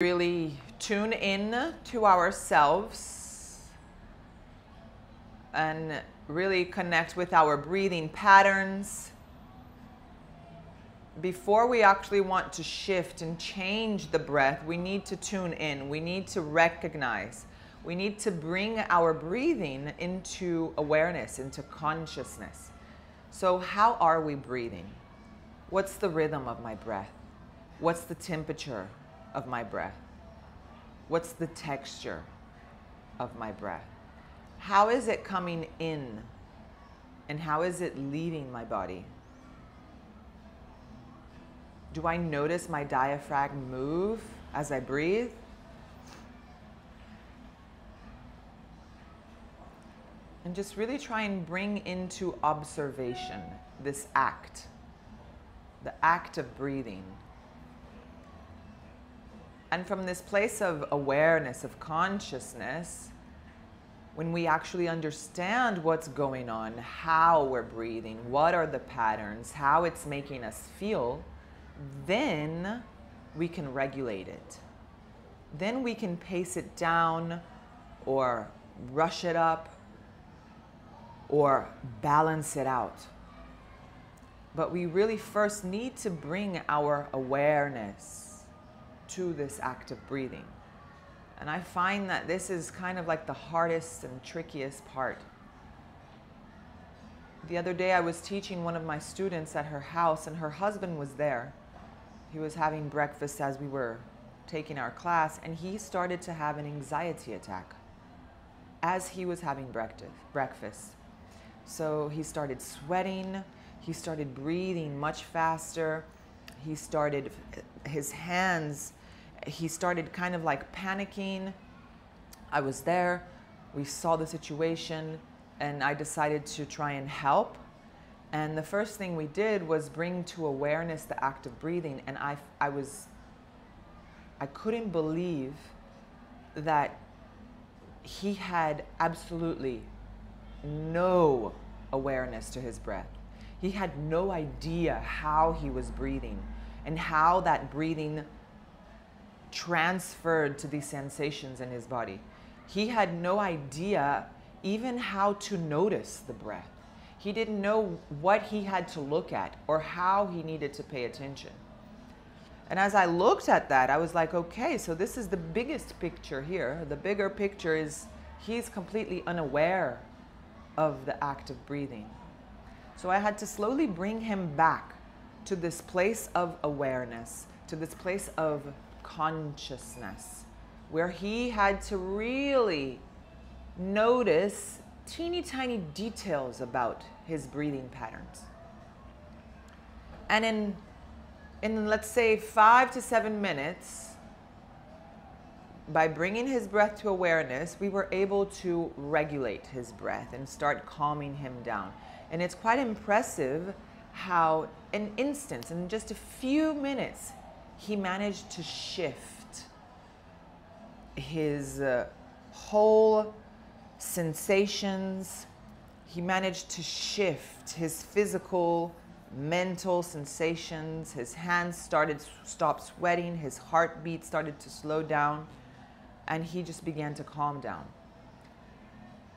Really tune in to ourselves and really connect with our breathing patterns. Before we actually want to shift and change the breath, we need to tune in. We need to recognize. We need to bring our breathing into awareness, into consciousness. So how are we breathing? What's the rhythm of my breath? What's the temperature of my breath? What's the texture of my breath? How is it coming in? And how is it leaving my body? Do I notice my diaphragm move as I breathe? And just really try and bring into observation this act, the act of breathing. And from this place of awareness, of consciousness, when we actually understand what's going on, how we're breathing, what are the patterns, how it's making us feel, then we can regulate it. Then we can pace it down or rush it up or balance it out. But we really first need to bring our awareness to this act of breathing. And I find that this is kind of like the hardest and trickiest part. The other day I was teaching one of my students at her house and her husband was there. He was having breakfast as we were taking our class and he started to have an anxiety attack as he was having breakfast. So he started sweating, he started breathing much faster, he started, his hands, he started kind of like panicking. I was there, we saw the situation, and I decided to try and help. And the first thing we did was bring to awareness the act of breathing. And I couldn't believe that he had absolutely no awareness to his breath. He had no idea how he was breathing and how that breathing transferred to these sensations in his body. He had no idea even how to notice the breath. He didn't know what he had to look at or how he needed to pay attention. And as I looked at that, I was like, okay, so this is the biggest picture here. The bigger picture is he's completely unaware of the act of breathing. So I had to slowly bring him back to this place of awareness, to this place of consciousness, where he had to really notice teeny tiny details about his breathing patterns. And in let's say 5 to 7 minutes, by bringing his breath to awareness, we were able to regulate his breath and start calming him down. And it's quite impressive how in instance, in just a few minutes, he managed to shift his whole sensations. He managed to shift his physical, mental sensations. His hands stopped sweating. His heartbeat started to slow down. And he just began to calm down.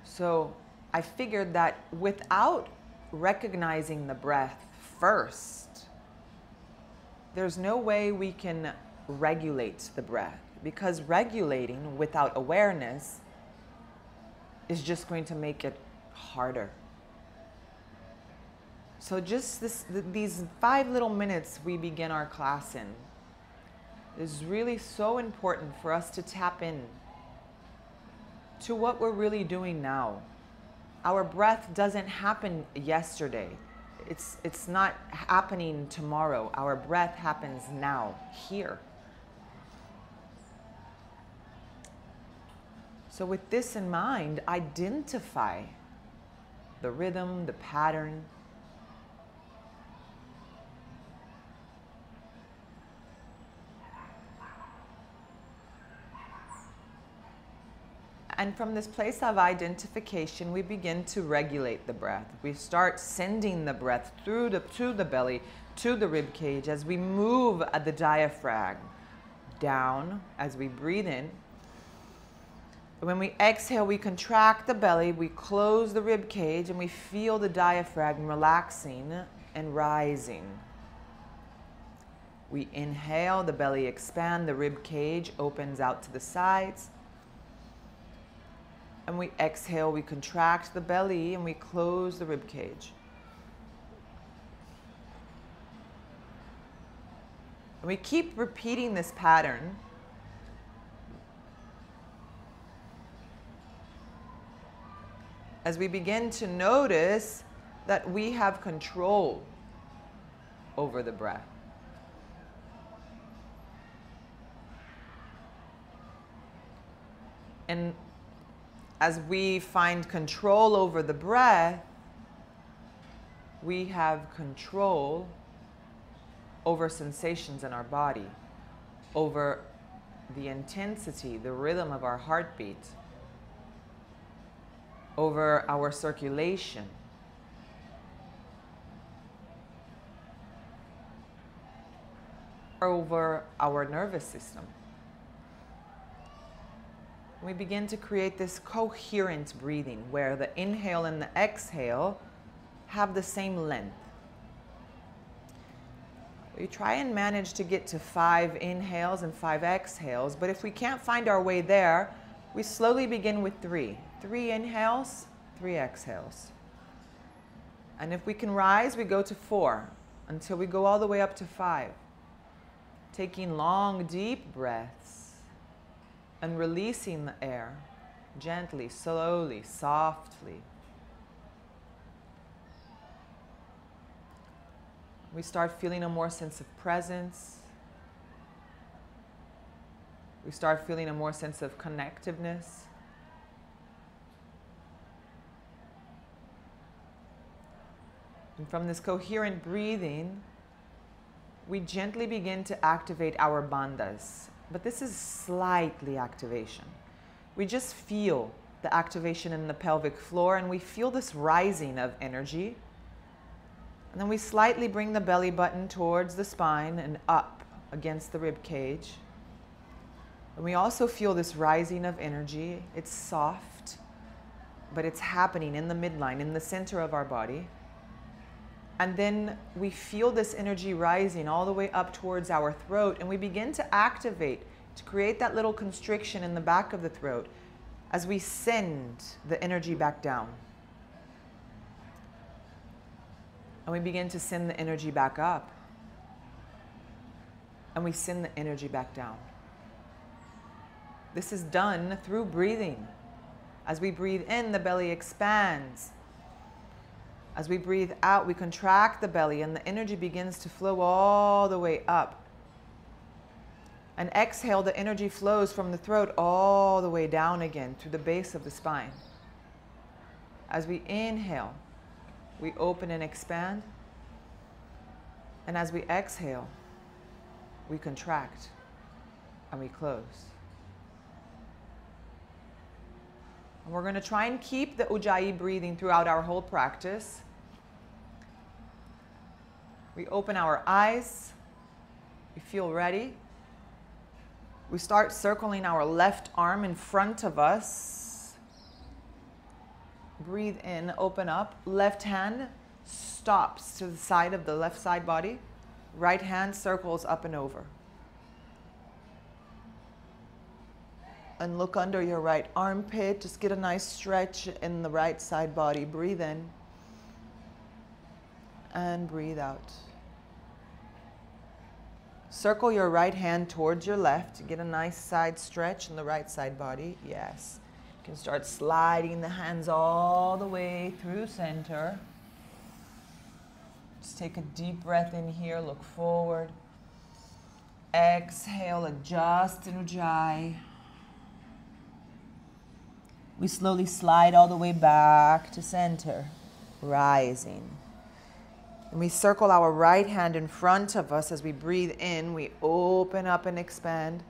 So I figured that without recognizing the breath first, there's no way we can regulate the breath, because regulating without awareness is just going to make it harder. So just these 5 little minutes we begin our class in is really so important for us to tap in to what we're really doing now. Our breath doesn't happen yesterday. It's not happening tomorrow. Our breath happens now, here. So with this in mind, identify the rhythm, the pattern. And from this place of identification, we begin to regulate the breath. We start sending the breath to the belly, to the rib cage, as we move at the diaphragm down as we breathe in. When we exhale, we contract the belly, we close the rib cage, and we feel the diaphragm relaxing and rising. We inhale, the belly expands, the rib cage opens out to the sides. And we exhale, we contract the belly, and we close the rib cage. And we keep repeating this pattern as we begin to notice that we have control over the breath. And as we find control over the breath, we have control over sensations in our body, over the intensity, the rhythm of our heartbeat, over our circulation. Over our nervous system. We begin to create this coherent breathing where the inhale and the exhale have the same length. We try and manage to get to 5 inhales and 5 exhales, but if we can't find our way there, we slowly begin with 3. 3 inhales, 3 exhales. And if we can rise, we go to 4 until we go all the way up to 5. Taking long, deep breaths and releasing the air gently, slowly, softly. We start feeling a more sense of presence. We start feeling a more sense of connectiveness. And from this coherent breathing, we gently begin to activate our bandhas. But this is slightly activation. We just feel the activation in the pelvic floor, and we feel this rising of energy. And then we slightly bring the belly button towards the spine and up against the rib cage. And we also feel this rising of energy. It's soft, but it's happening in the midline, in the center of our body. And then we feel this energy rising all the way up towards our throat, and we begin to activate, to create that little constriction in the back of the throat as we send the energy back down. And we begin to send the energy back up. And we send the energy back down. This is done through breathing. As we breathe in, the belly expands. As we breathe out, we contract the belly, and the energy begins to flow all the way up. And exhale, the energy flows from the throat all the way down again through the base of the spine. As we inhale, we open and expand. And as we exhale, we contract and we close. And we're going to try and keep the Ujjayi breathing throughout our whole practice. We open our eyes. We feel ready. We start circling our left arm in front of us. Breathe in, open up. Left hand stops to the side of the left side body. Right hand circles up and over. And look under your right armpit. Just get a nice stretch in the right side body. Breathe in. And breathe out. Circle your right hand towards your left. Get a nice side stretch in the right side body. Yes. You can start sliding the hands all the way through center. Just take a deep breath in here. Look forward. Exhale. Adjust in Ujjayi. We slowly slide all the way back to center, rising. And we circle our right hand in front of us as we breathe in. We open up and expand.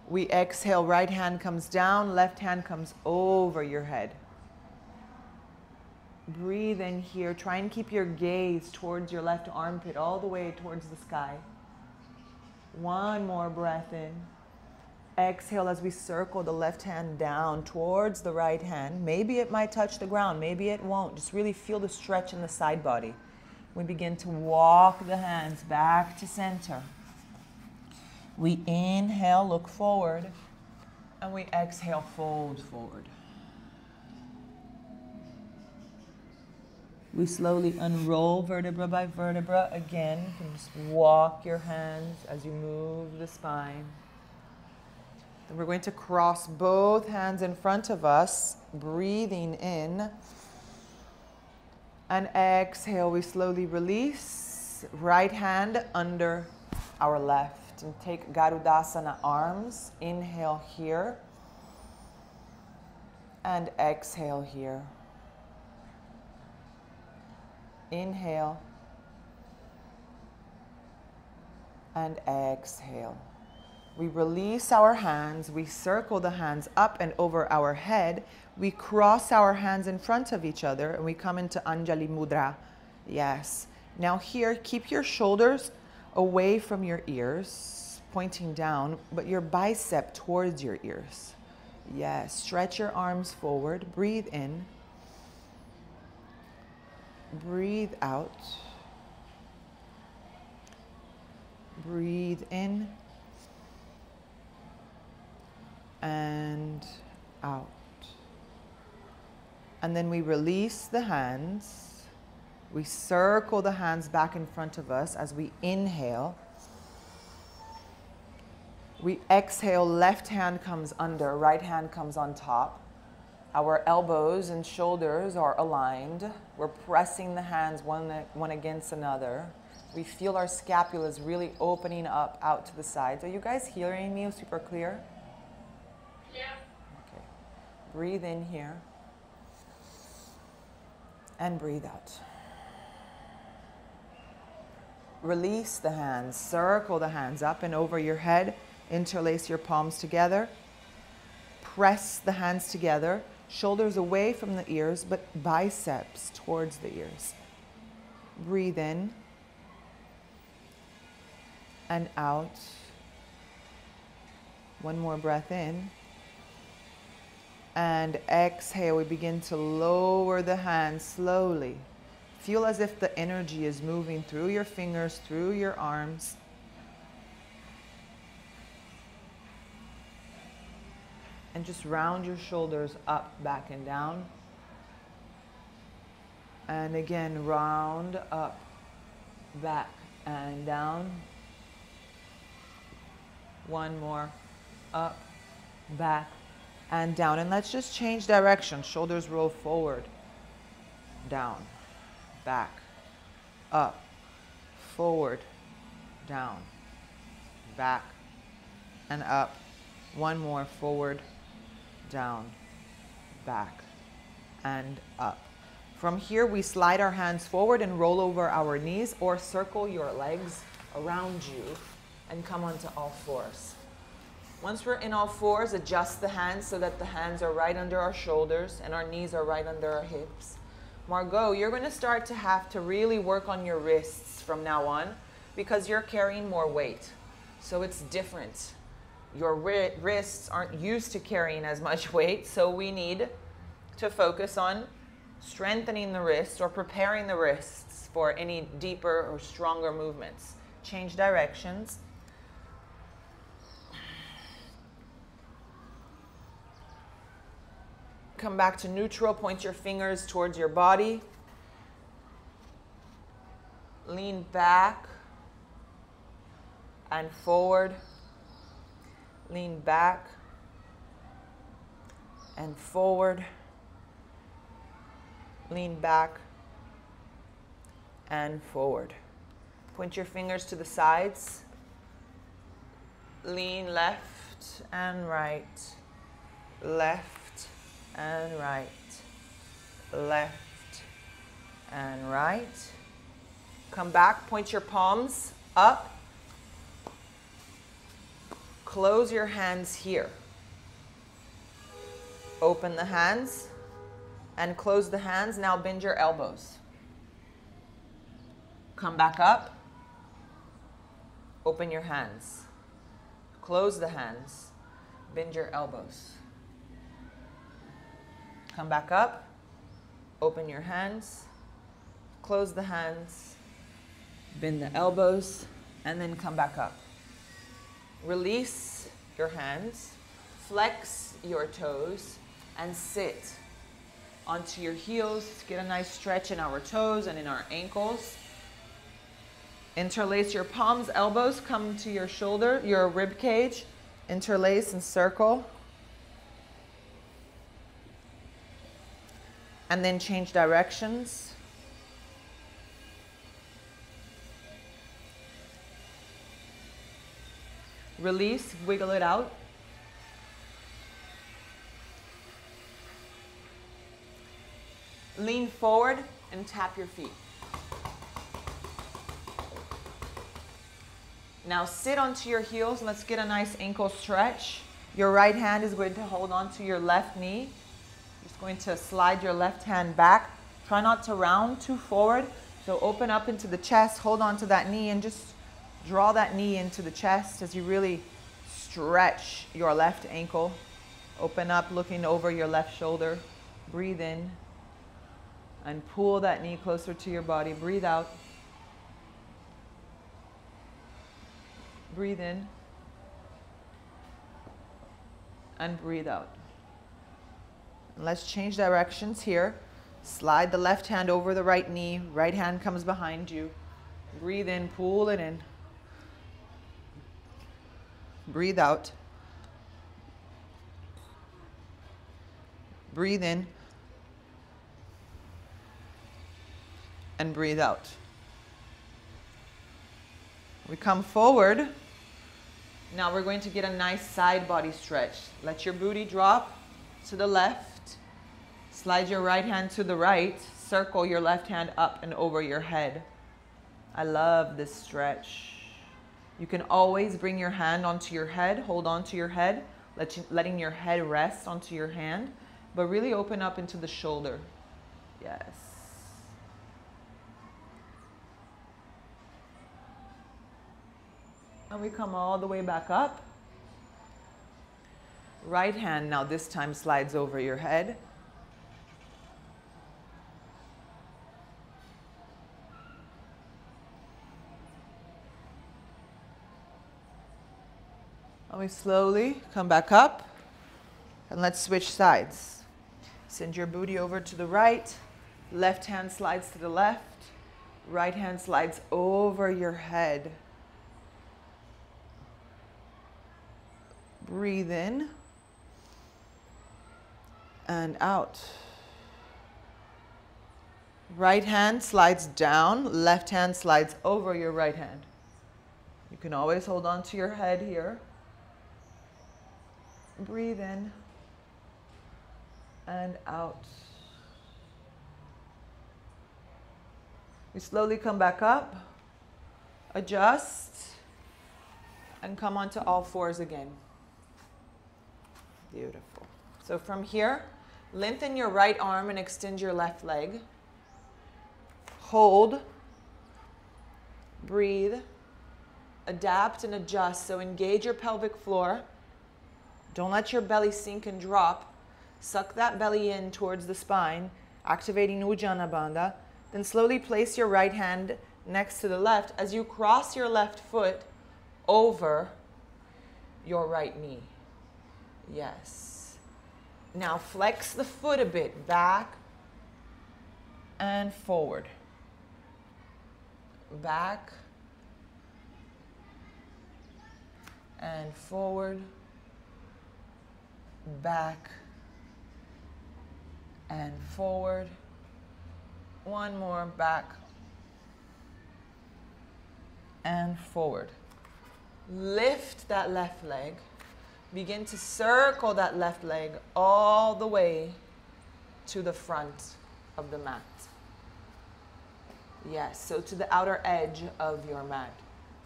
We exhale, right hand comes down, left hand comes over your head. Breathe in here. Try and keep your gaze towards your left armpit, all the way towards the sky. One more breath in. Exhale as we circle the left hand down towards the right hand. Maybe it might touch the ground, maybe it won't. Just really feel the stretch in the side body. We begin to walk the hands back to center. We inhale, look forward, and we exhale, fold forward. We slowly unroll vertebra by vertebra. Again, you can just walk your hands as you move the spine. Then we're going to cross both hands in front of us, breathing in. And exhale, we slowly release. Right hand under our left. And take Garudasana arms. Inhale here. And exhale here. Inhale. And exhale. We release our hands, we circle the hands up and over our head, we cross our hands in front of each other, and we come into Anjali Mudra. Yes. Now here, keep your shoulders away from your ears, pointing down, but your bicep towards your ears. Yes. Stretch your arms forward, breathe in, breathe out, breathe in, and out. And then we release the hands. We circle the hands back in front of us as we inhale. We exhale, left hand comes under, right hand comes on top. Our elbows and shoulders are aligned. We're pressing the hands one against another. We feel our scapulas really opening up out to the sides. Are you guys hearing me super clear? Yeah. Okay. Breathe in here. And breathe out. Release the hands. Circle the hands up and over your head. Interlace your palms together. Press the hands together. Shoulders away from the ears, but biceps towards the ears. Breathe in. And out. One more breath in. And exhale, we begin to lower the hands slowly. Feel as if the energy is moving through your fingers, through your arms. And just round your shoulders up, back, and down. And again, round, up, back, and down. One more, up, back, and down. And let's just change direction. Shoulders roll forward, down, back, up, forward, down, back, and up. One more, forward, down, back, and up. From here, we slide our hands forward and roll over our knees, or circle your legs around you and come onto all fours. Once we're in all fours, adjust the hands so that the hands are right under our shoulders and our knees are right under our hips. Margot, you're going to start to have to really work on your wrists from now on because you're carrying more weight. So it's different. Your wrists aren't used to carrying as much weight, so we need to focus on strengthening the wrists or preparing the wrists for any deeper or stronger movements. Change directions. Come back to neutral, point your fingers towards your body. Lean back and forward. Lean back and forward. Lean back and forward. Point your fingers to the sides. Lean left and right. Left and right, left and right. Come back, point your palms up. Close your hands here. Open the hands and close the hands. Now bend your elbows. Come back up. Open your hands. Close the hands. Bend your elbows. Come back up. Open your hands. Close the hands. Bend the elbows. And then come back up. Release your hands. Flex your toes. And sit onto your heels. Get a nice stretch in our toes and in our ankles. Interlace your palms, elbows come to your shoulder, your rib cage. Interlace and circle. And then change directions. Release, wiggle it out. Lean forward and tap your feet. Now sit onto your heels. Let's get a nice ankle stretch. Your right hand is going to hold onto your left knee. Just going to slide your left hand back. Try not to round too forward. So open up into the chest, hold onto that knee, and just draw that knee into the chest as you really stretch your left ankle. Open up, looking over your left shoulder. Breathe in and pull that knee closer to your body. Breathe out. Breathe in and breathe out. And let's change directions here. Slide the left hand over the right knee. Right hand comes behind you. Breathe in, pull it in. Breathe out. Breathe in and breathe out. We come forward. Now we're going to get a nice side body stretch. Let your booty drop to the left. Slide your right hand to the right. Circle your left hand up and over your head. I love this stretch. You can always bring your hand onto your head. Hold onto your head, letting your head rest onto your hand, but really open up into the shoulder. Yes. And we come all the way back up. Right hand now this time slides over your head. And we slowly come back up. And let's switch sides. Send your booty over to the right. Left hand slides to the left. Right hand slides over your head. Breathe in and out. Right hand slides down, left hand slides over your right hand. You can always hold on to your head here. Breathe in and out. We slowly come back up, adjust, and come onto all fours again. Beautiful. So from here, lengthen your right arm and extend your left leg. Hold, breathe, adapt and adjust. So engage your pelvic floor. Don't let your belly sink and drop. Suck that belly in towards the spine, activating Ujjayi Bandha. Then slowly place your right hand next to the left as you cross your left foot over your right knee. Yes. Now flex the foot a bit, back and forward. Back and forward. Back and forward. One more, back and forward. Lift that left leg. Begin to circle that left leg all the way to the front of the mat. Yes, so to the outer edge of your mat.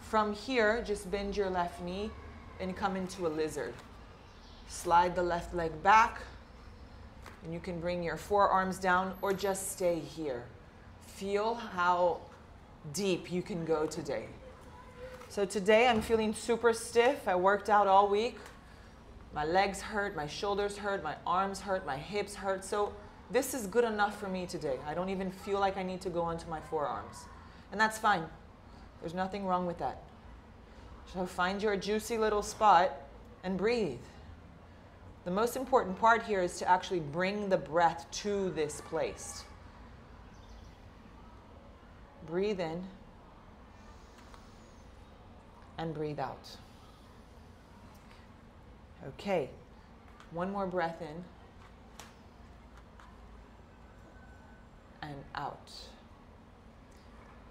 From here, just bend your left knee and come into a lizard. Slide the left leg back, and you can bring your forearms down or just stay here. Feel how deep you can go today. So today I'm feeling super stiff. I worked out all week. My legs hurt, my shoulders hurt, my arms hurt, my hips hurt. So this is good enough for me today. I don't even feel like I need to go onto my forearms. And that's fine. There's nothing wrong with that. So find your juicy little spot and breathe. The most important part here is to actually bring the breath to this place. Breathe in and breathe out. Okay, one more breath in and out.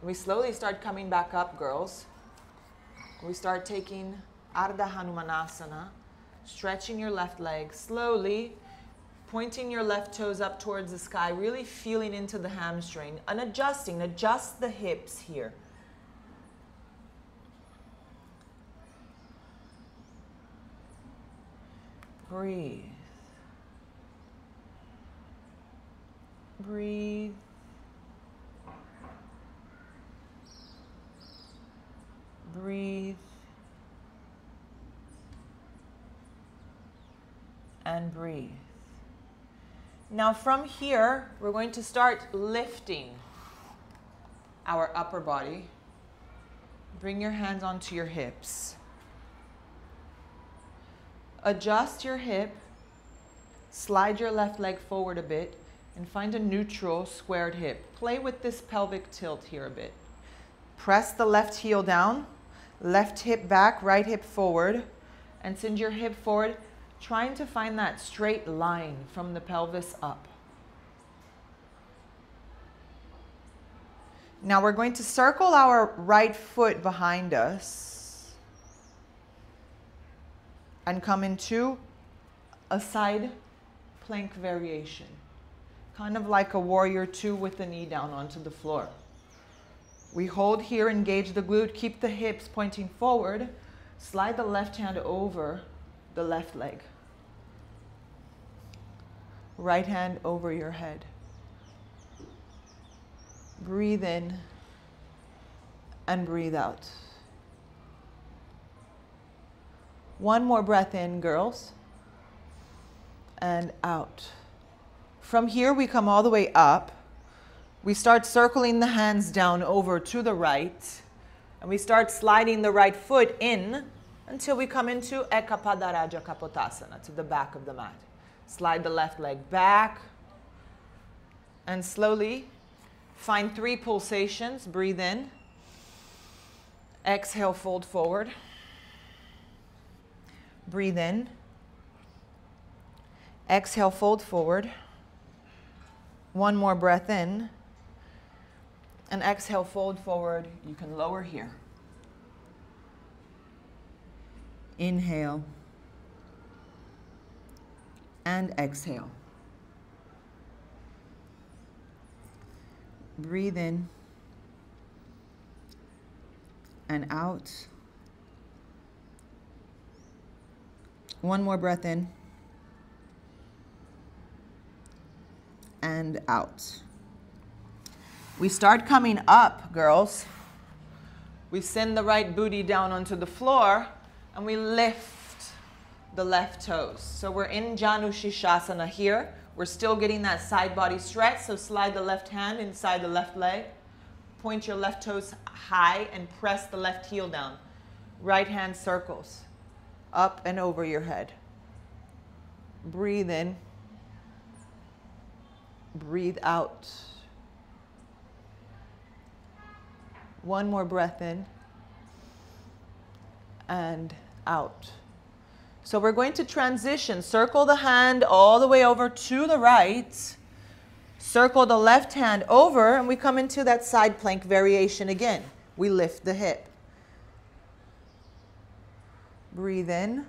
We slowly start coming back up, girls. We start taking Ardha Hanumanasana, stretching your left leg slowly, pointing your left toes up towards the sky, really feeling into the hamstring and adjusting. Adjust the hips here. Breathe. Breathe. Breathe. And breathe. Now from here, we're going to start lifting our upper body. Bring your hands onto your hips. Adjust your hip. Slide your left leg forward a bit and find a neutral squared hip. Play with this pelvic tilt here a bit. Press the left heel down, left hip back, right hip forward, and send your hip forward, trying to find that straight line from the pelvis up. Now we're going to circle our right foot behind us and come into a side plank variation, kind of like a warrior two with the knee down onto the floor. We hold here, engage the glute, keep the hips pointing forward, slide the left hand over the left leg. Right hand over your head. Breathe in and breathe out. One more breath in, girls, and out. From here, we come all the way up. We start circling the hands down over to the right, and we start sliding the right foot in until we come into Eka Padaraja Kapotasana, to the back of the mat. Slide the left leg back, and slowly find 3 pulsations. Breathe in. Exhale, fold forward. Breathe in. Exhale, fold forward. One more breath in. And exhale, fold forward. You can lower here. Inhale. And exhale. Breathe in. And out. One more breath in. And out. We start coming up, girls. We send the right booty down onto the floor and we lift the left toes. So we're in Janu Shishasana here. We're still getting that side body stretch. So slide the left hand inside the left leg. Point your left toes high and press the left heel down. Right hand circles up and over your head. Breathe in. Breathe out. One more breath in and out. So we're going to transition. Circle the hand all the way over to the right. Circle the left hand over, and we come into that side plank variation again. We lift the hip. Breathe in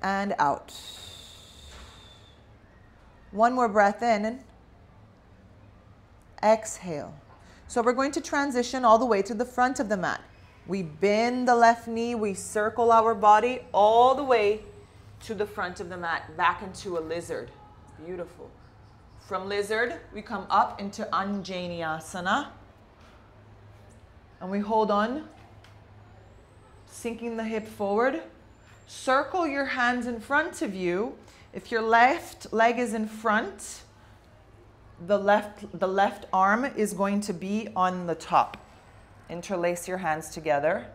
and out. One more breath in and exhale. So we're going to transition all the way to the front of the mat. We bend the left knee, we circle our body all the way to the front of the mat, back into a lizard. Beautiful. From lizard, we come up into Anjaneyasana. And we hold on, sinking the hip forward. Circle your hands in front of you. If your left leg is in front, the left arm is going to be on the top. Interlace your hands together.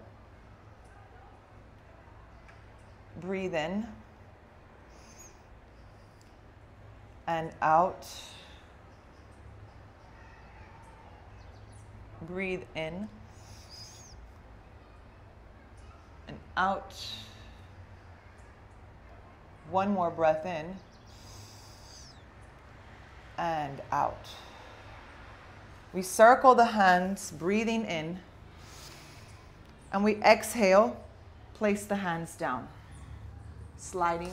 Breathe in and out. Breathe in and out. One more breath in and out. We circle the hands, breathing in, and we exhale, place the hands down, sliding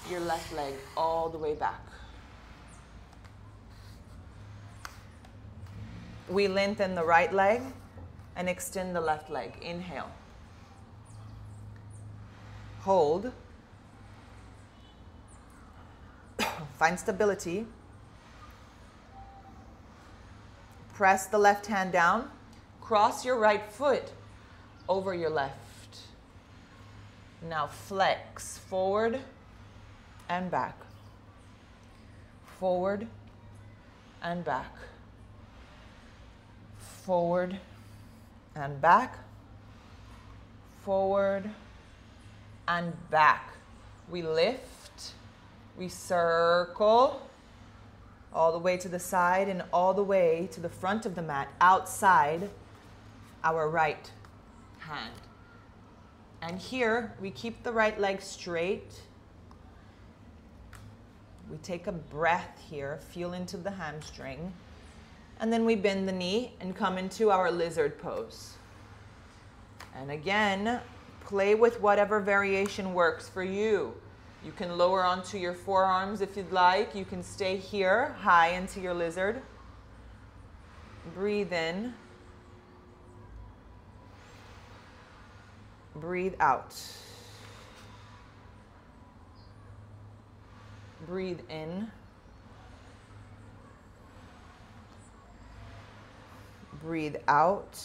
your left leg all the way back. We lengthen the right leg and extend the left leg. Inhale. Hold. Find stability. Press the left hand down. Cross your right foot over your left. Now flex forward and back. Forward and back. Forward and back. Forward and back. We lift. We circle all the way to the side and all the way to the front of the mat, outside our right hand. And here we keep the right leg straight. We take a breath here, feel into the hamstring, and then we bend the knee and come into our lizard pose. And again, play with whatever variation works for you. You can lower onto your forearms if you'd like. You can stay here, high into your lizard. Breathe in. Breathe out. Breathe in. Breathe out.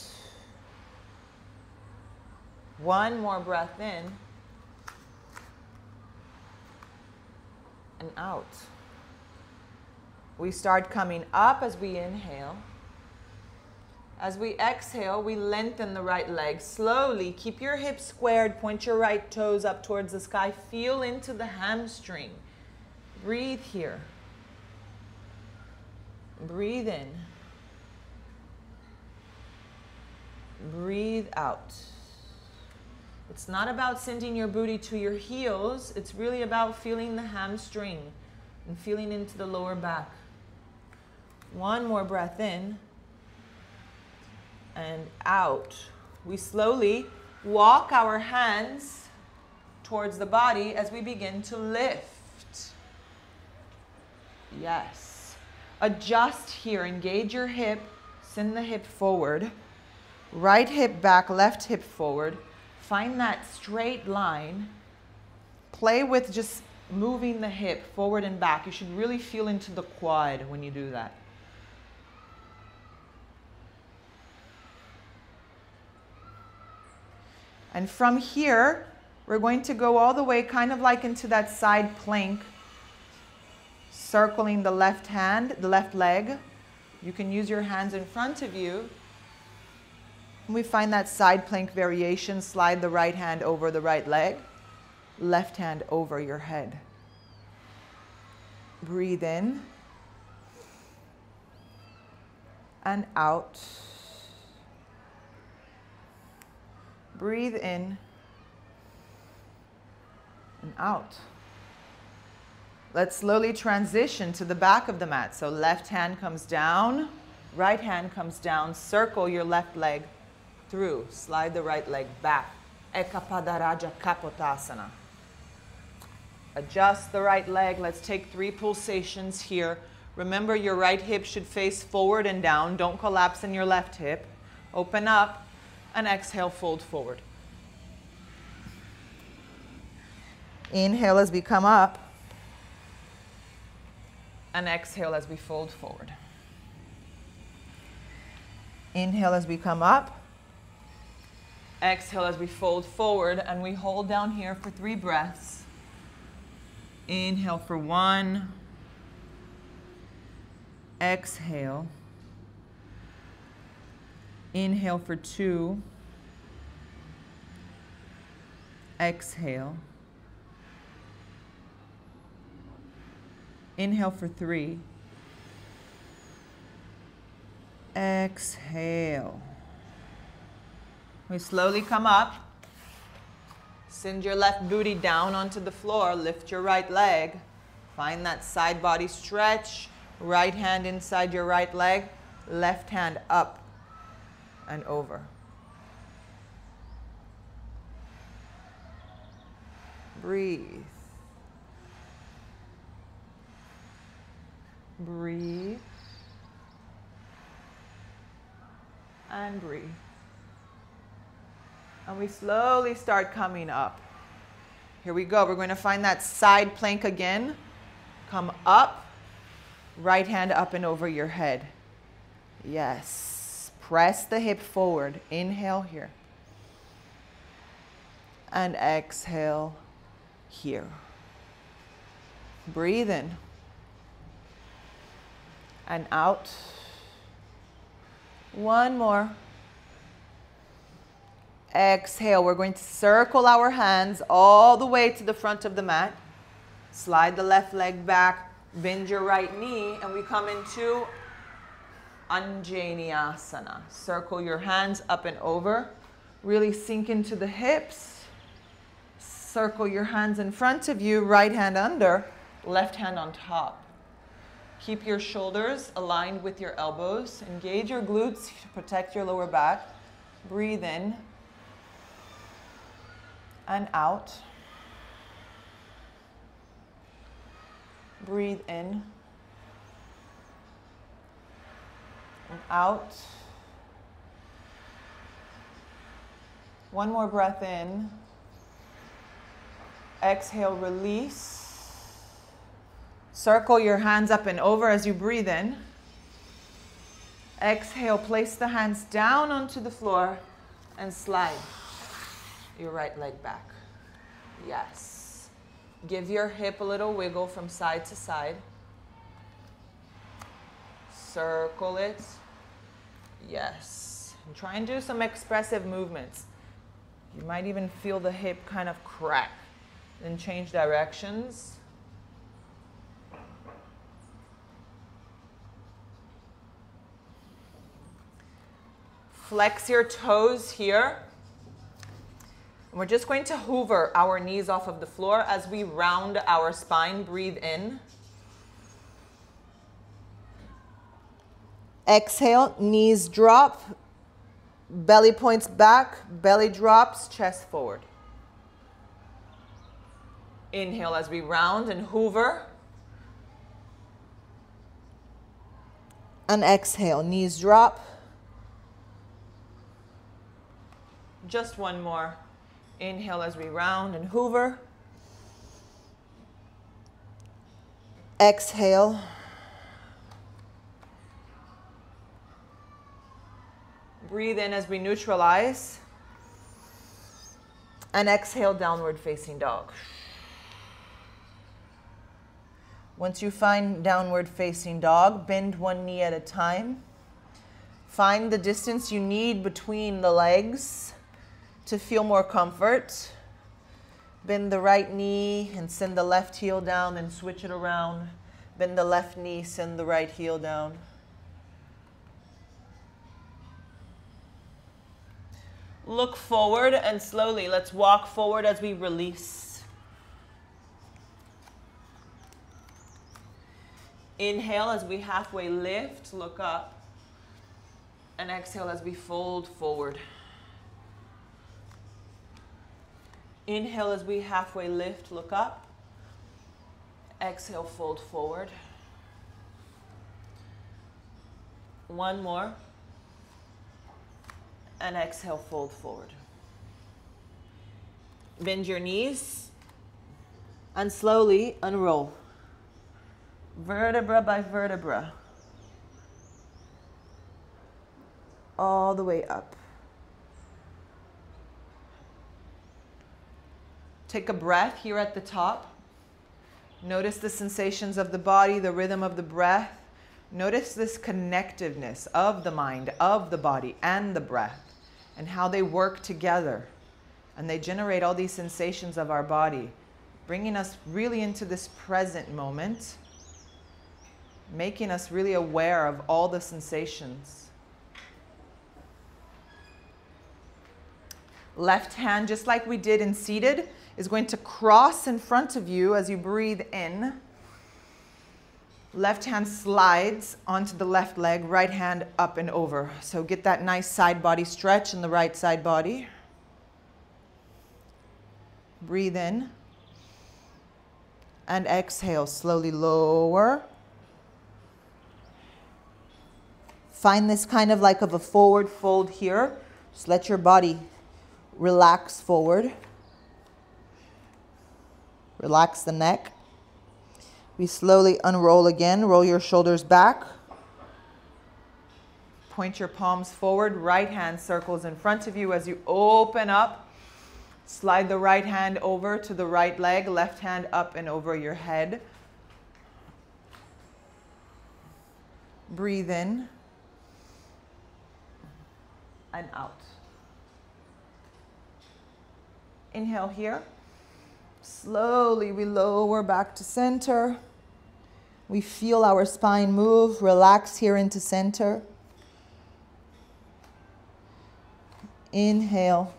One more breath in. And out. We start coming up as we inhale. As we exhale, we lengthen the right leg slowly. Keep your hips squared. Point your right toes up towards the sky. Feel into the hamstring. Breathe here. Breathe in. Breathe out. It's not about sending your booty to your heels. It's really about feeling the hamstring and feeling into the lower back. One more breath in and out. We slowly walk our hands towards the body as we begin to lift. Yes. Adjust here. Engage your hip. Send the hip forward. Right hip back, left hip forward. Find that straight line. Play with just moving the hip forward and back. You should really feel into the quad when you do that. And from here, we're going to go all the way kind of like into that side plank, circling the left hand, the left leg. You can use your hands in front of you. And we find that side plank variation. Slide the right hand over the right leg, left hand over your head. Breathe in and out. Breathe in and out. Let's slowly transition to the back of the mat. So left hand comes down, right hand comes down. Circle your left leg through. Slide the right leg back. Ekapadaraja Kapotasana. Adjust the right leg. Let's take 3 pulsations here. Remember, your right hip should face forward and down. Don't collapse in your left hip. Open up and exhale, fold forward. Inhale as we come up and exhale as we fold forward. Inhale as we come up Exhale as we fold forward, and we hold down here for 3 breaths. Inhale for 1. Exhale. Inhale for 2. Exhale. Inhale for 3. Exhale. We slowly come up. Send your left booty down onto the floor. Lift your right leg. Find that side body stretch. Right hand inside your right leg. Left hand up and over. Breathe. Breathe. And breathe. And we slowly start coming up. Here we go. We're going to find that side plank again. Come up. Right hand up and over your head. Yes. Press the hip forward. Inhale here. And exhale here. Breathe in. And out. One more. Exhale. We're going to circle our hands all the way to the front of the mat. Slide the left leg back. Bend your right knee. And we come into Anjaneyasana. Circle your hands up and over. Really sink into the hips. Circle your hands in front of you. Right hand under. Left hand on top. Keep your shoulders aligned with your elbows. Engage your glutes to protect your lower back. Breathe in and out. Breathe in and out. One more breath in. Exhale, release. Circle your hands up and over as you breathe in. Exhale, place the hands down onto the floor and slide your right leg back. Yes. Give your hip a little wiggle from side to side. Circle it. Yes. And try and do some expressive movements. You might even feel the hip kind of crack. Then change directions. Flex your toes here. And we're just going to hoover our knees off of the floor as we round our spine. Breathe in. Exhale, knees drop, belly points back, belly drops, chest forward. Inhale as we round and hoover. And exhale, knees drop. Just one more. Inhale as we round and hoover. Exhale. Breathe in as we neutralize. And exhale, downward facing dog. Once you find downward facing dog, bend one knee at a time. Find the distance you need between the legs to feel more comfort. Bend the right knee and send the left heel down and switch it around. Bend the left knee, send the right heel down. Look forward and slowly let's walk forward as we release. Inhale as we halfway lift, look up. And exhale as we fold forward. Inhale as we halfway lift, look up. Exhale, fold forward. One more. And exhale, fold forward. Bend your knees and slowly unroll. Vertebra by vertebra. All the way up. Take a breath here at the top. Notice the sensations of the body, the rhythm of the breath. Notice this connectiveness of the mind, of the body, and the breath, and how they work together. And they generate all these sensations of our body, bringing us really into this present moment, making us really aware of all the sensations. Left hand, just like we did in seated, is going to cross in front of you as you breathe in. Left hand slides onto the left leg, right hand up and over. So get that nice side body stretch in the right side body. Breathe in. And exhale, slowly lower. Find this kind of like of a forward fold here. Just let your body relax forward. Relax the neck. We slowly unroll again. Roll your shoulders back. Point your palms forward. Right hand circles in front of you as you open up. Slide the right hand over to the right leg. Left hand up and over your head. Breathe in and out. Inhale here. Slowly we lower back to center. We feel our spine move. Relax here into center. Inhale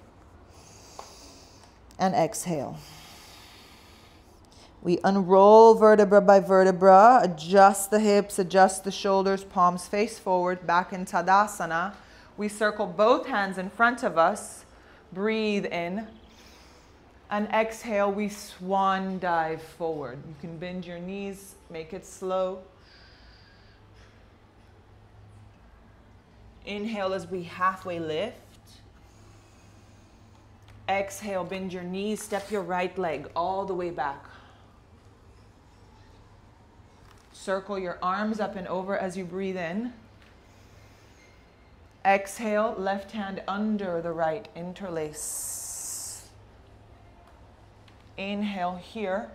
and exhale. We unroll vertebra by vertebra, adjust the hips, adjust the shoulders, palms face forward, back in Tadasana. We circle both hands in front of us. Breathe in. And exhale, we swan dive forward. You can bend your knees, make it slow. Inhale as we halfway lift. Exhale, bend your knees, step your right leg all the way back. Circle your arms up and over as you breathe in. Exhale, left hand under the right, interlace. Inhale here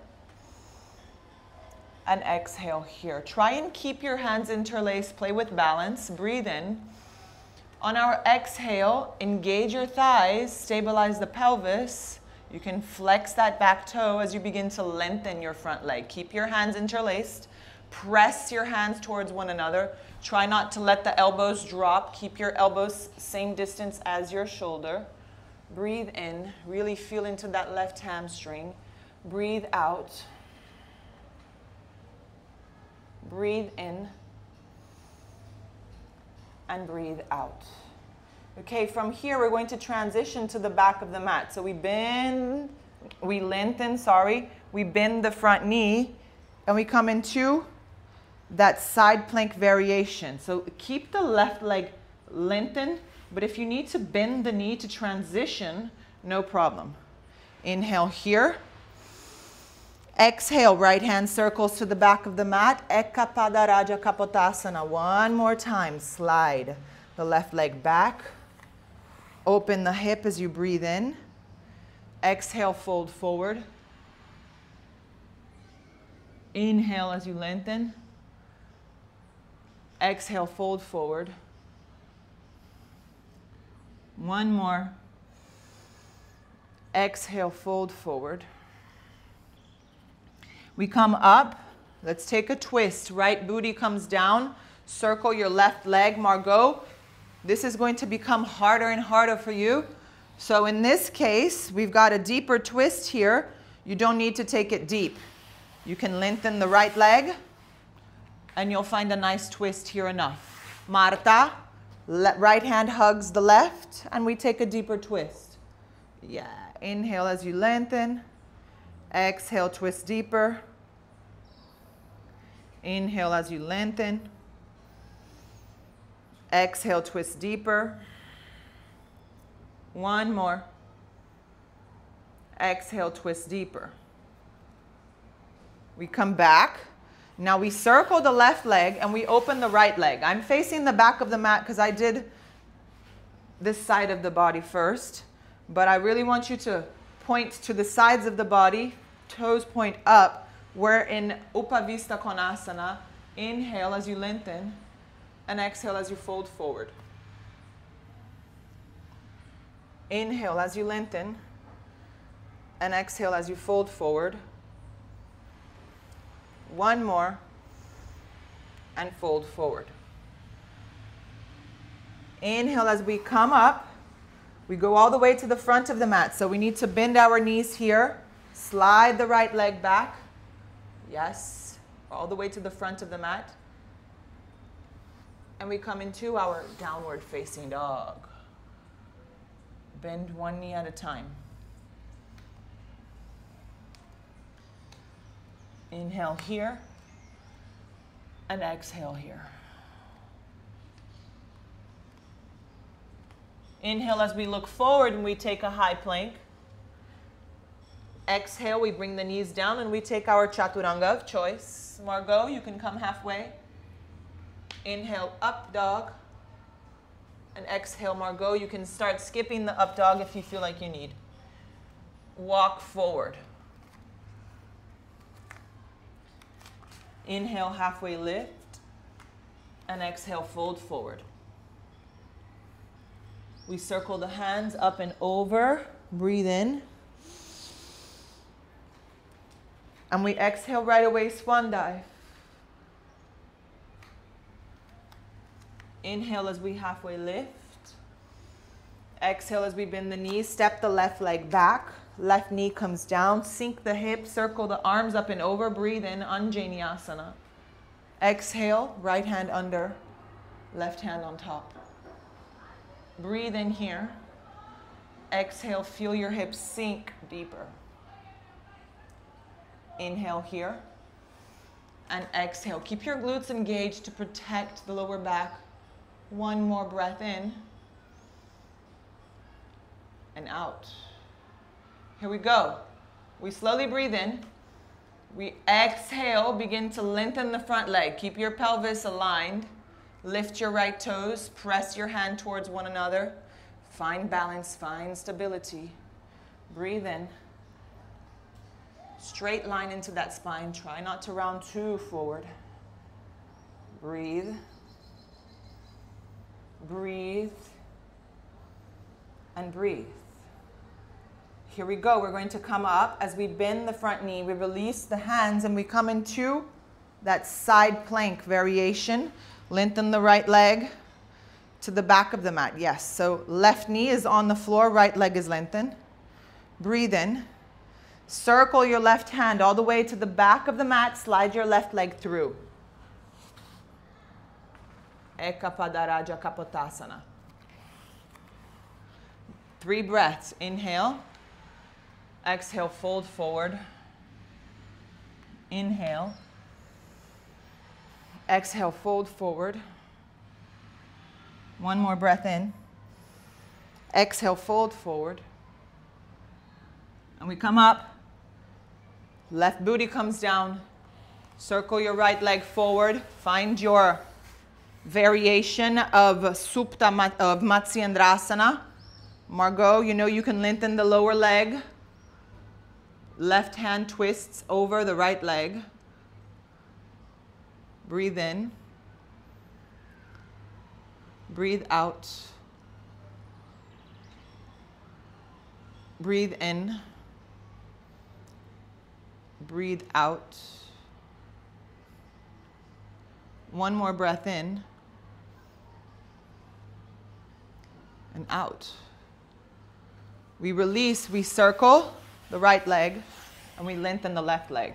and exhale here. Try and keep your hands interlaced. Play with balance. Breathe in. On our exhale, engage your thighs, stabilize the pelvis. You can flex that back toe as you begin to lengthen your front leg. Keep your hands interlaced. Press your hands towards one another. Try not to let the elbows drop. Keep your elbows same distance as your shoulder. Breathe in, really feel into that left hamstring. Breathe out. Breathe in. And breathe out. Okay, from here we're going to transition to the back of the mat. So we bend, we bend the front knee, and we come into that side plank variation. So keep the left leg lengthened. But if you need to bend the knee to transition, no problem. Inhale here. Exhale, right hand circles to the back of the mat. Eka Pada Raja Kapotasana. One more time. Slide the left leg back. Open the hip as you breathe in. Exhale, fold forward. Inhale as you lengthen. Exhale, fold forward. One more. Exhale, fold forward. We come up. Let's take a twist. Right booty comes down. Circle your left leg, Margot. This is going to become harder and harder for you. So in this case, we've got a deeper twist here. You don't need to take it deep. You can lengthen the right leg, and you'll find a nice twist here enough. Marta. Right hand hugs the left, and we take a deeper twist. Yeah, inhale as you lengthen. Exhale, twist deeper. Inhale as you lengthen. Exhale, twist deeper. One more. Exhale, twist deeper. We come back. Now we circle the left leg and we open the right leg. I'm facing the back of the mat because I did this side of the body first, but I really want you to point to the sides of the body, toes point up. We're in Upavista Konasana. Inhale as you lengthen, and exhale as you fold forward. Inhale as you lengthen, and exhale as you fold forward. One more, and fold forward. Inhale as we come up. We go all the way to the front of the mat. So we need to bend our knees here. Slide the right leg back. Yes, all the way to the front of the mat. And we come into our downward facing dog. Bend one knee at a time. Inhale here, and exhale here. Inhale as we look forward and we take a high plank. Exhale, we bring the knees down and we take our chaturanga of choice. Margot, you can come halfway. Inhale, up dog. And exhale, Margot, you can start skipping the up dog if you feel like you need. Walk forward. Inhale, halfway lift. And exhale, fold forward. We circle the hands up and over. Breathe in. And we exhale right away, swan dive. Inhale as we halfway lift. Exhale as we bend the knees. Step the left leg back. Left knee comes down. Sink the hips. Circle the arms up and over. Breathe in, Anjaneyasana. Exhale, right hand under, left hand on top. Breathe in here. Exhale, feel your hips sink deeper. Inhale here. And exhale. Keep your glutes engaged to protect the lower back. One more breath in. And out. Here we go. We slowly breathe in. We exhale, begin to lengthen the front leg. Keep your pelvis aligned. Lift your right toes. Press your hand towards one another. Find balance, find stability. Breathe in. Straight line into that spine. Try not to round too forward. Breathe. Breathe. And breathe. Here we go. We're going to come up. As we bend the front knee, we release the hands and we come into that side plank variation. Lengthen the right leg to the back of the mat. Yes, so left knee is on the floor, right leg is lengthened. Breathe in. Circle your left hand all the way to the back of the mat. Slide your left leg through. Ekapadaraja Kapotasana. 3 breaths. Inhale. Exhale, fold forward. Inhale. Exhale, fold forward. One more breath in. Exhale, fold forward. And we come up. Left booty comes down. Circle your right leg forward. Find your variation of Supta of Matsyendrasana. Margot, you know you can lengthen the lower leg. Left hand twists over the right leg. Breathe in. Breathe out. Breathe in. Breathe out. One more breath in. And out. We release, we circle the right leg, and we lengthen the left leg.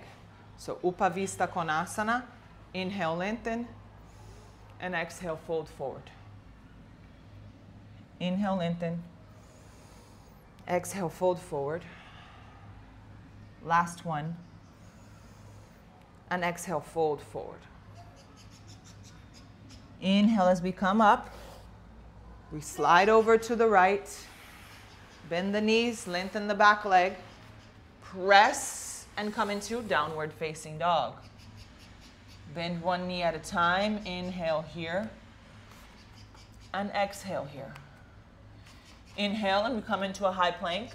So Upavista Konasana. Inhale, lengthen, and exhale, fold forward. Inhale, lengthen. Exhale, fold forward. Last one. And exhale, fold forward. Inhale as we come up. We slide over to the right. Bend the knees, lengthen the back leg. Press and come into downward facing dog. Bend one knee at a time. Inhale here. And exhale here. Inhale and we come into a high plank.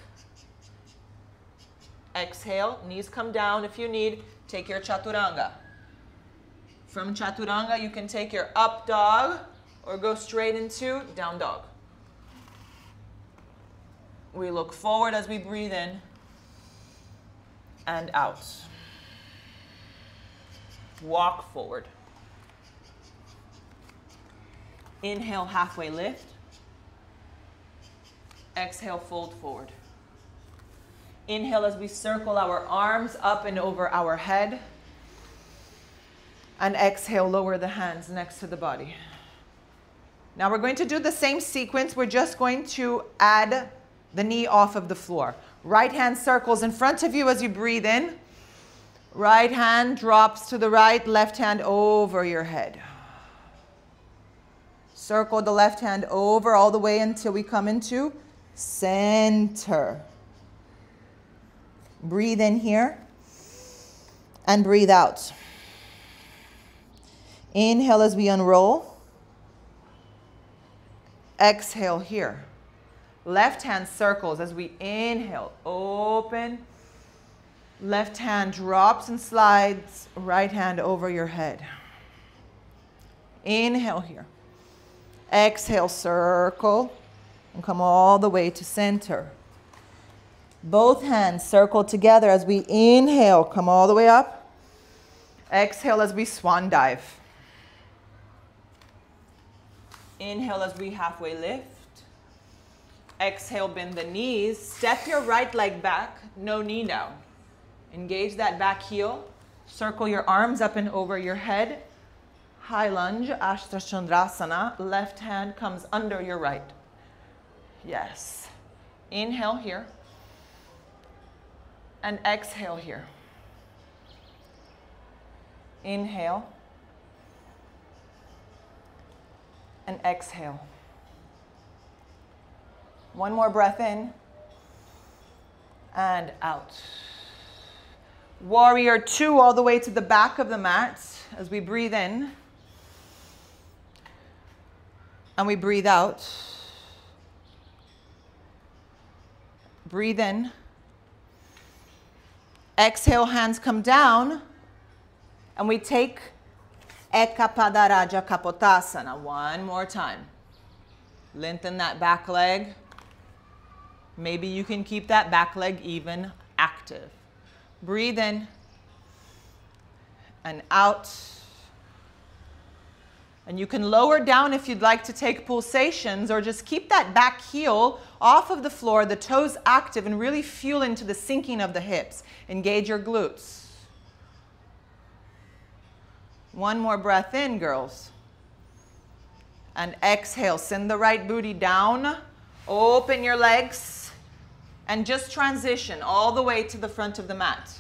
Exhale, knees come down. If you need, take your chaturanga. From chaturanga, you can take your up dog or go straight into down dog. We look forward as we breathe in and out. Walk forward. Inhale, halfway lift. Exhale, fold forward. Inhale as we circle our arms up and over our head. And exhale, lower the hands next to the body. Now we're going to do the same sequence. We're just going to add the knee off of the floor. Right hand circles in front of you as you breathe in. Right hand drops to the right, left hand over your head. Circle the left hand over all the way until we come into center. Breathe in here and breathe out. Inhale as we unroll. Exhale here. Left hand circles as we inhale. Open. Left hand drops and slides. Right hand over your head. Inhale here. Exhale, circle. And come all the way to center. Both hands circle together as we inhale. Come all the way up. Exhale as we swan dive. Inhale as we halfway lift. Exhale, bend the knees. Step your right leg back, no knee down. Engage that back heel. Circle your arms up and over your head. High lunge, Ashtha Chandrasana. Left hand comes under your right. Yes. Inhale here. And exhale here. Inhale. And exhale. One more breath in and out. Warrior two all the way to the back of the mat as we breathe in and we breathe out. Breathe in. Exhale, hands come down and we take Ekapadaraja Kapotasana. One more time. Lengthen that back leg. Maybe you can keep that back leg even active. Breathe in and out. And you can lower down if you'd like to take pulsations, or just keep that back heel off of the floor, the toes active, and really feel into the sinking of the hips. Engage your glutes. One more breath in, girls. And exhale, send the right booty down. Open your legs. And just transition all the way to the front of the mat.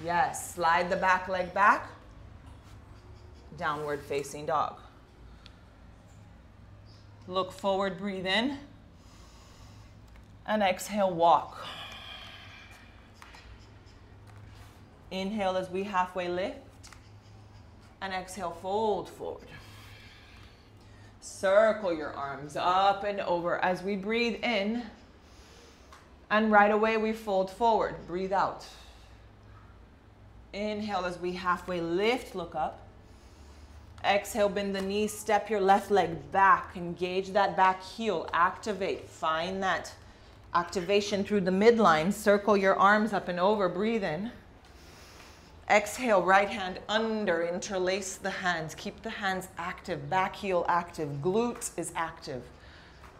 Yes, slide the back leg back. Downward facing dog. Look forward, breathe in. And exhale, walk. Inhale as we halfway lift. And exhale, fold forward. Circle your arms up and over as we breathe in. And right away we fold forward. Breathe out. Inhale as we halfway lift, look up. Exhale, bend the knees, step your left leg back. Engage that back heel, activate. Find that activation through the midline. Circle your arms up and over, breathe in. Exhale, right hand under, interlace the hands. Keep the hands active, back heel active, glutes is active.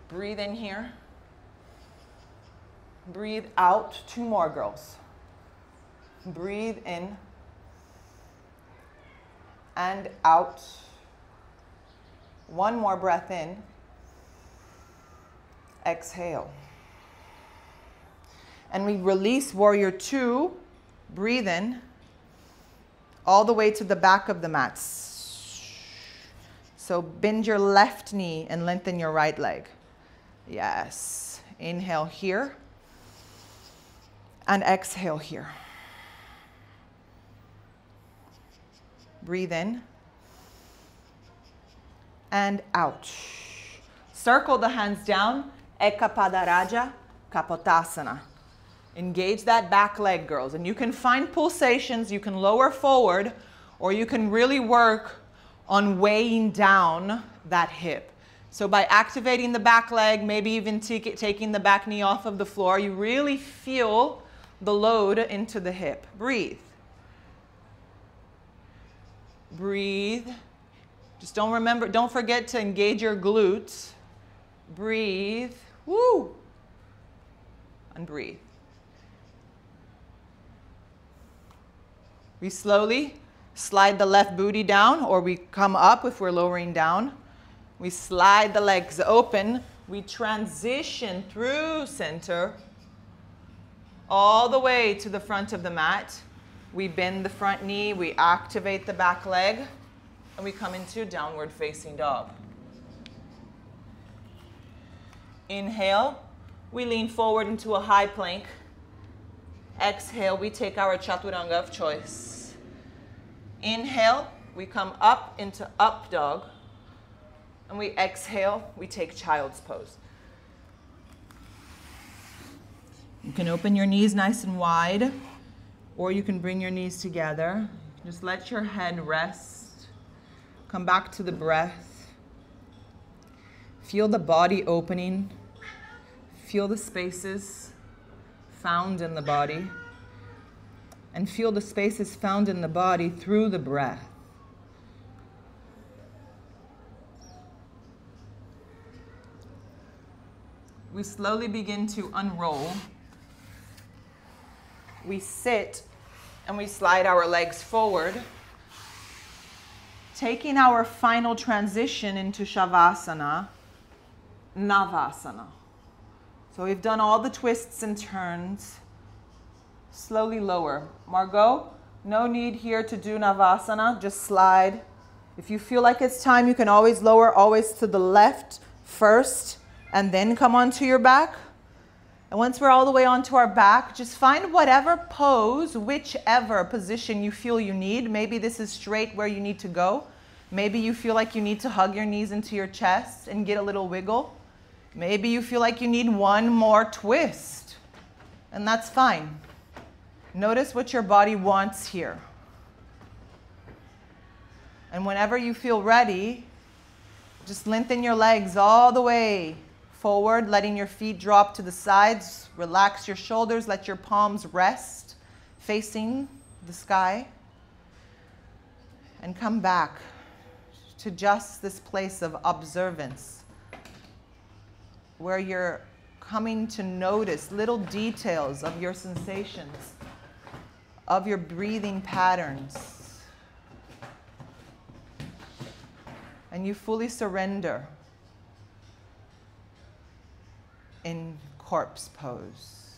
Breathe in here. Breathe out. Two more, girls. Breathe in and out. One more breath in. Exhale. And we release warrior two. Breathe in. All the way to the back of the mat. So bend your left knee and lengthen your right leg. Yes. Inhale here. And exhale here. Breathe in. And out. Circle the hands down. Ekapadaraja Kapotasana. Engage that back leg, girls. And you can find pulsations, you can lower forward, or you can really work on weighing down that hip. So by activating the back leg, maybe even taking the back knee off of the floor, you really feel the load into the hip. Breathe. Breathe. Just don't forget to engage your glutes. Breathe. Woo! And breathe. We slowly slide the left booty down, or we come up if we're lowering down. We slide the legs open. We transition through center all the way to the front of the mat. We bend the front knee, we activate the back leg, and we come into downward facing dog. Inhale, we lean forward into a high plank. Exhale, we take our chaturanga of choice. Inhale, we come up into up dog. And we exhale, we take child's pose. You can open your knees nice and wide, or you can bring your knees together. Just let your head rest. Come back to the breath. Feel the body opening. Feel the spaces found in the body. And feel the spaces found in the body through the breath. We slowly begin to unroll. We sit and we slide our legs forward, taking our final transition into Shavasana, Navasana. So we've done all the twists and turns. Slowly lower. Margot, no need here to do Navasana, just slide. If you feel like it's time, you can always lower, always to the left first, and then come onto your back. And once we're all the way onto our back, just find whatever pose, whichever position you feel you need. Maybe this is straight where you need to go. Maybe you feel like you need to hug your knees into your chest and get a little wiggle. Maybe you feel like you need one more twist, and that's fine. Notice what your body wants here. And whenever you feel ready, just lengthen your legs all the way forward, letting your feet drop to the sides. Relax your shoulders, let your palms rest facing the sky. And come back to just this place of observance, where you're coming to notice little details of your sensations, of your breathing patterns. And you fully surrender in corpse pose.